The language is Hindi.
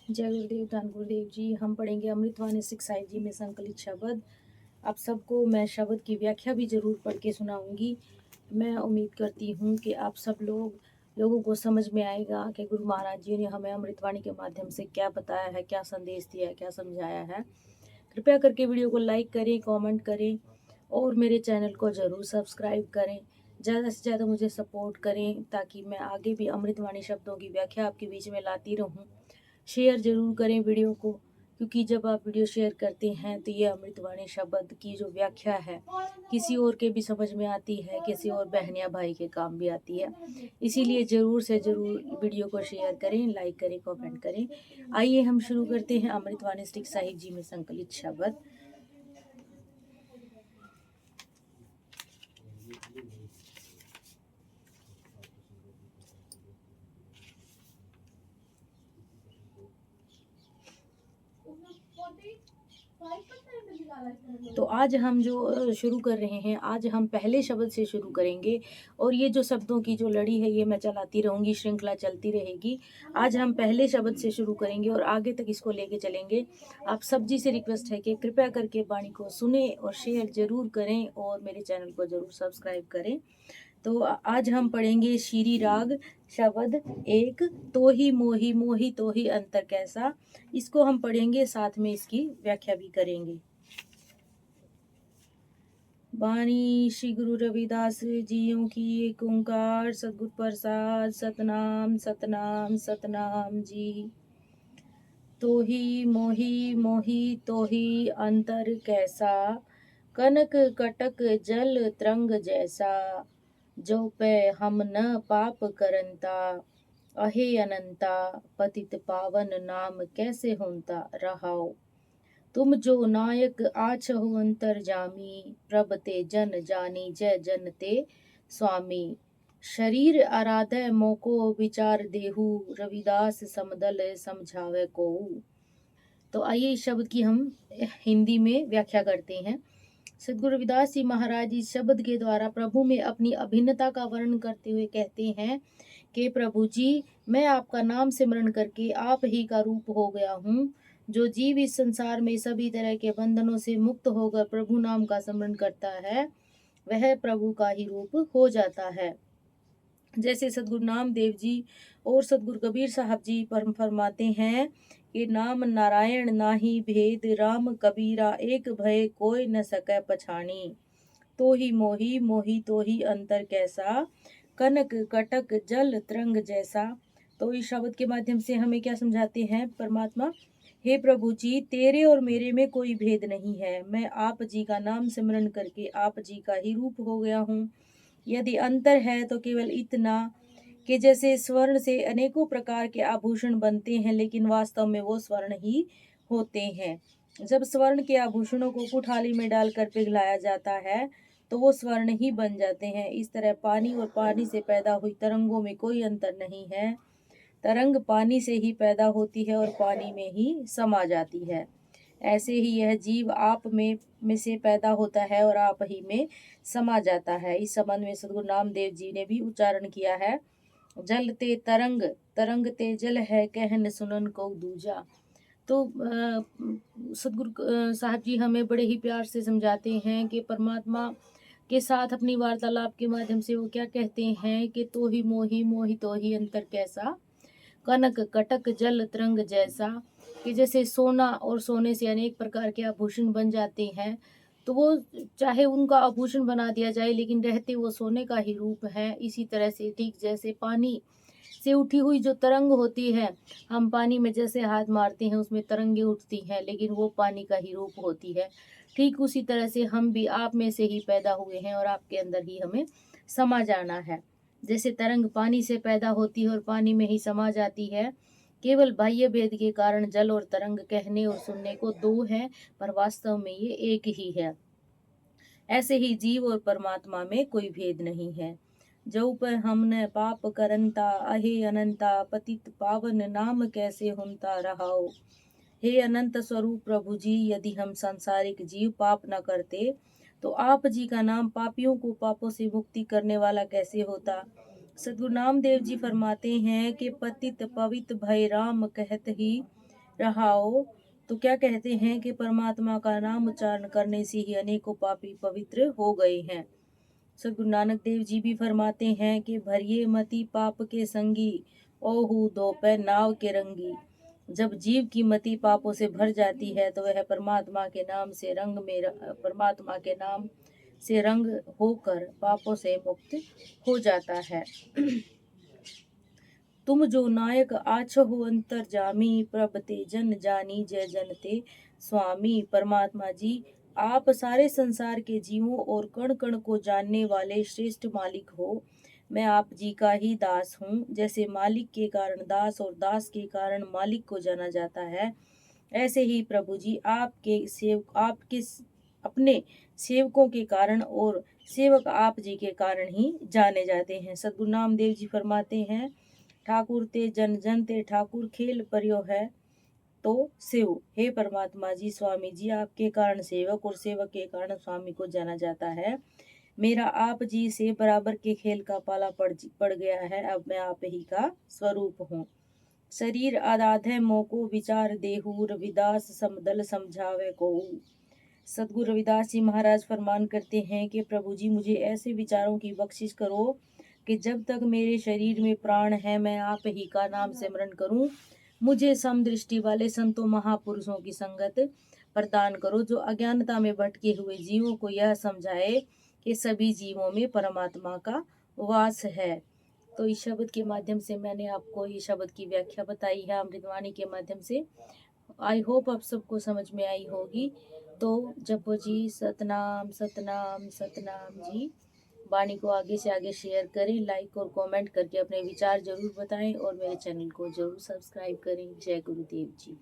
जय गुरुदेव, धन गुरुदेव जी। हम पढ़ेंगे अमृतवाणी सिख साहिब जी में संकलित शब्द। आप सबको मैं शब्द की व्याख्या भी जरूर पढ़ के सुनाऊंगी। मैं उम्मीद करती हूँ कि आप सब लोगों को समझ में आएगा कि गुरु महाराज जी ने हमें अमृतवाणी के माध्यम से क्या बताया है, क्या संदेश दिया है, क्या समझाया है। कृपया करके वीडियो को लाइक करें, कमेंट करें और मेरे चैनल को ज़रूर सब्सक्राइब करें। ज़्यादा से ज़्यादा मुझे सपोर्ट करें ताकि मैं आगे भी अमृतवाणी शब्दों की व्याख्या आपके बीच में लाती रहूं। शेयर ज़रूर करें वीडियो को, क्योंकि जब आप वीडियो शेयर करते हैं तो ये अमृतवाणी शब्द की जो व्याख्या है किसी और के भी समझ में आती है, किसी और बहन या भाई के काम भी आती है। इसीलिए ज़रूर से ज़रूर वीडियो को शेयर करें, लाइक करें, कमेंट करें। आइए हम शुरू करते हैं अमृतवाणी सिख साहिब जी में संकलित शब्द। तो आज हम जो शुरू कर रहे हैं, आज हम पहले शब्द से शुरू करेंगे और ये जो शब्दों की जो लड़ी है ये मैं चलाती रहूंगी, श्रृंखला चलती रहेगी। आज हम पहले शब्द से शुरू करेंगे और आगे तक इसको लेके चलेंगे। आप सब जी से रिक्वेस्ट है कि कृपया करके वाणी को सुने और शेयर जरूर करें और मेरे चैनल को जरूर सब्सक्राइब करें। तो आज हम पढ़ेंगे शीरी राग शब्द एक, तो ही मोही मोही तो ही अंतर कैसा। इसको हम पढ़ेंगे, साथ में इसकी व्याख्या भी करेंगे। वाणी श्री गुरु रविदास जियों की एक ओंकार सतगुर प्रसाद सतनाम सतनाम सतनाम जी। तो ही मोही तो ही अंतर कैसा, कनक कटक जल तरंग जैसा। जो पे हम न पाप करंता, अहे अनंता पतित पावन नाम कैसे होता रहाओ। तुम जो नायक आछहु अंतर जामी, प्रभ ते जन जानी जय जन ते स्वामी। शरीर आराधय मोको विचार देहु, रविदास समदल समझावे को। तो आइए इस शब्द की हम हिंदी में व्याख्या करते हैं। सद्गुरु रविदास जी महाराज इस शब्द के द्वारा प्रभु में अपनी अभिन्नता का वर्णन करते हुए कहते हैं कि प्रभु जी, मैं आपका नाम सिमरण करके आप ही का रूप हो गया हूँ। जो जीव इस संसार में सभी तरह के बंधनों से मुक्त होकर प्रभु नाम का स्मरण करता है, वह प्रभु का ही रूप हो जाता है। जैसे सदगुरु नामदेव जी और सदगुरु कबीर साहब जी फरमाते हैं कि नाम नारायण नाही भेद, राम कबीरा एक भय कोई न सके पछाणी। तो ही मोही मोही तो ही अंतर कैसा, कनक कटक जल तरंग जैसा। तो इस शब्द के माध्यम से हमें क्या समझाते हैं परमात्मा? हे प्रभु जी, तेरे और मेरे में कोई भेद नहीं है। मैं आप जी का नाम सिमरन करके आप जी का ही रूप हो गया हूँ। यदि अंतर है तो केवल इतना कि जैसे स्वर्ण से अनेकों प्रकार के आभूषण बनते हैं, लेकिन वास्तव में वो स्वर्ण ही होते हैं। जब स्वर्ण के आभूषणों को कुठाली में डालकर पिघलाया जाता है तो वो स्वर्ण ही बन जाते हैं। इस तरह पानी और पानी से पैदा हुई तरंगों में कोई अंतर नहीं है। तरंग पानी से ही पैदा होती है और पानी में ही समा जाती है। ऐसे ही यह जीव आप में से पैदा होता है और आप ही में समा जाता है। इस संबंध में सद्गुरु नामदेव जी ने भी उच्चारण किया है, जल ते तरंग तरंग ते जल है कहन सुनन को दूजा। तो सदगुरु साहब जी हमें बड़े ही प्यार से समझाते हैं कि परमात्मा के साथ अपनी वार्तालाप के माध्यम से वो क्या कहते हैं कि तो ही मोही तो ही अंतर कैसा, कनक कटक जल तरंग जैसा। कि जैसे सोना और सोने से अनेक प्रकार के आभूषण बन जाते हैं, तो वो चाहे उनका आभूषण बना दिया जाए लेकिन रहते वो सोने का ही रूप है। इसी तरह से ठीक जैसे पानी से उठी हुई जो तरंग होती है, हम पानी में जैसे हाथ मारते हैं उसमें तरंगे उठती हैं, लेकिन वो पानी का ही रूप होती है। ठीक उसी तरह से हम भी आप में से ही पैदा हुए हैं और आपके अंदर ही हमें समा जाना है। जैसे तरंग पानी से पैदा होती है और पानी में ही समा जाती है। केवल बाह्य भेद के कारण जल और तरंग कहने और सुनने को दो हैं, पर वास्तव में ये एक ही है। ऐसे ही जीव और परमात्मा में कोई भेद नहीं है। जो पर हमने पाप करंता, अहे अनंता पतित पावन नाम कैसे हुनता रहाओ। हे अनंत स्वरूप प्रभु जी, यदि हम सांसारिक जीव पाप न करते तो आप जी का नाम पापियों को पापों से मुक्ति करने वाला कैसे होता। सद्गुरु नामदेव जी फरमाते हैं कि पतित पवित भय राम कहत ही, रहा हो तो क्या कहते हैं कि परमात्मा का नाम उच्चारण करने से ही अनेकों पापी पवित्र हो गए हैं। सद्गुरु नानक देव जी भी फरमाते हैं कि भरिए मति पाप के संगी, ओहू दो पे नाव के रंगी। जब जीव की मति पापों से भर जाती है तो वह परमात्मा के नाम से परमात्मा के नाम से रंग होकर पापों से मुक्त हो जाता है। तुम जो नायक आछहु अंतर्जामी, प्रभते जन जानी जय जनते स्वामी। परमात्मा जी, आप सारे संसार के जीवों और कण कण को जानने वाले श्रेष्ठ मालिक हो। मैं आप जी का ही दास हूँ। जैसे मालिक के कारण दास और दास के कारण मालिक को जाना जाता है, ऐसे ही प्रभु जी आपके अपने सेवकों के कारण और सेवक आप जी के कारण ही जाने जाते हैं। सद्गुरु नामदेव जी फरमाते हैं, ठाकुर ते जन जन ते ठाकुर खेल पर्यो है तो शिव। हे परमात्मा जी, स्वामी जी, आपके कारण सेवक और सेवक के कारण स्वामी को जाना जाता है। मेरा आप जी से बराबर के खेल का पाला पड़ गया है। अब मैं आप ही का स्वरूप हूँ। शरीर आराधे मोको विचार देहू, रविदास समदल समझावे को। सदगुरु रविदास जी महाराज फरमान करते हैं कि प्रभु जी, मुझे ऐसे विचारों की बख्शिश करो कि जब तक मेरे शरीर में प्राण है मैं आप ही का नाम सिमरन करूं। मुझे समदृष्टि वाले संतों महापुरुषों की संगत प्रदान करो, जो अज्ञानता में भटके हुए जीवों को यह समझाए कि सभी जीवों में परमात्मा का वास है। तो इस शब्द के माध्यम से मैंने आपको ये शब्द की व्याख्या बताई है अमृतवाणी के माध्यम से। आई होप आप सबको समझ में आई होगी। तो जपो जी सतनाम सतनाम सतनाम जी। वाणी को आगे से आगे शेयर करें, लाइक और कमेंट करके अपने विचार जरूर बताएं और मेरे चैनल को जरूर सब्सक्राइब करें। जय गुरुदेव जी।